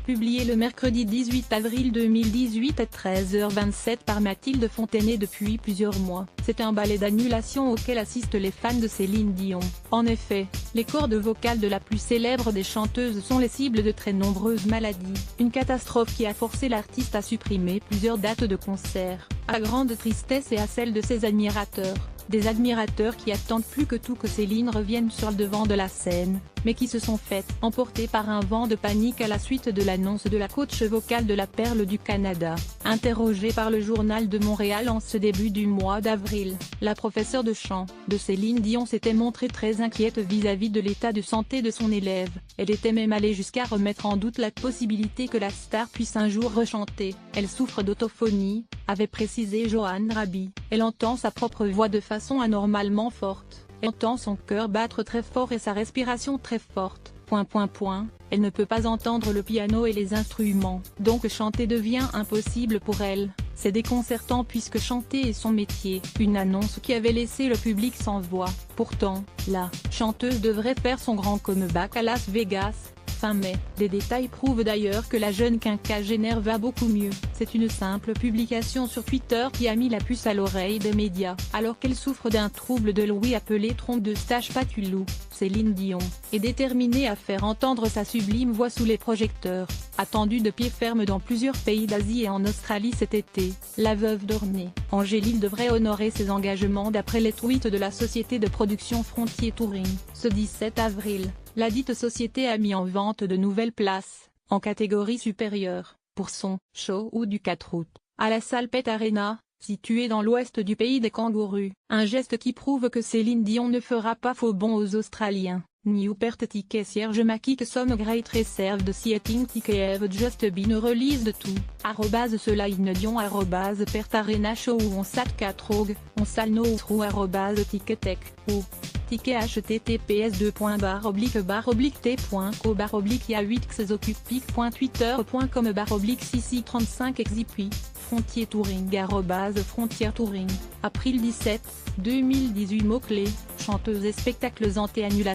publié le mercredi 18 avril 2018 à 13h27 par Mathilde Fontenay depuis plusieurs mois. C'est un ballet d'annulation auquel assistent les fans de Céline Dion. En effet, les cordes vocales de la plus célèbre des chanteuses sont les cibles de très nombreuses maladies. Une catastrophe qui a forcé l'artiste à supprimer plusieurs dates de concert, à grande tristesse et à celle de ses admirateurs. Des admirateurs qui attendent plus que tout que Céline revienne sur le devant de la scène, mais qui se sont fait emporter par un vent de panique à la suite de l'annonce de la coach vocale de la Perle du Canada. Interrogée par le Journal de Montréal en ce début du mois d'avril, la professeure de chant de Céline Dion s'était montrée très inquiète vis-à-vis de l'état de santé de son élève. Elle était même allée jusqu'à remettre en doute la possibilité que la star puisse un jour rechanter. Elle souffre d'autophonie, avait précisé Joanne Raby. Elle entend sa propre voix de façon anormalement forte. Elle entend son cœur battre très fort et sa respiration très forte. Elle ne peut pas entendre le piano et les instruments. Donc chanter devient impossible pour elle. C'est déconcertant puisque chanter est son métier. Une annonce qui avait laissé le public sans voix. Pourtant, la chanteuse devrait faire son grand comeback à Las Vegas, fin mai. Des détails prouvent d'ailleurs que la jeune quinquagénaire va beaucoup mieux. C'est une simple publication sur Twitter qui a mis la puce à l'oreille des médias. Alors qu'elle souffre d'un trouble de l'ouïe appelé trompe de Stache-Patulou, Céline Dion est déterminée à faire entendre sa sublime voix sous les projecteurs. Attendue de pied ferme dans plusieurs pays d'Asie et en Australie cet été, la veuve d'Ornay, Angélil devrait honorer ses engagements d'après les tweets de la société de production Frontier Touring. Ce 17 avril, la dite société a mis en vente de nouvelles places, en catégorie supérieure, pour son « show » du 4 août, à la salle Pet Arena, située dans l'ouest du pays des kangourous. Un geste qui prouve que Céline Dion ne fera pas faux bond aux Australiens. New perte ticket Serge Makic some great reserved seating ticket have just been released to @cela Dion @perte arena show on sat 4og on sal no trou @ticketek ou ticket https://t.bar/t.co/t.twitter.com/cc35exipui Frontier Touring @Frontier Touring. April 17, 2018 mots-clés, chanteuses et spectacles annulation.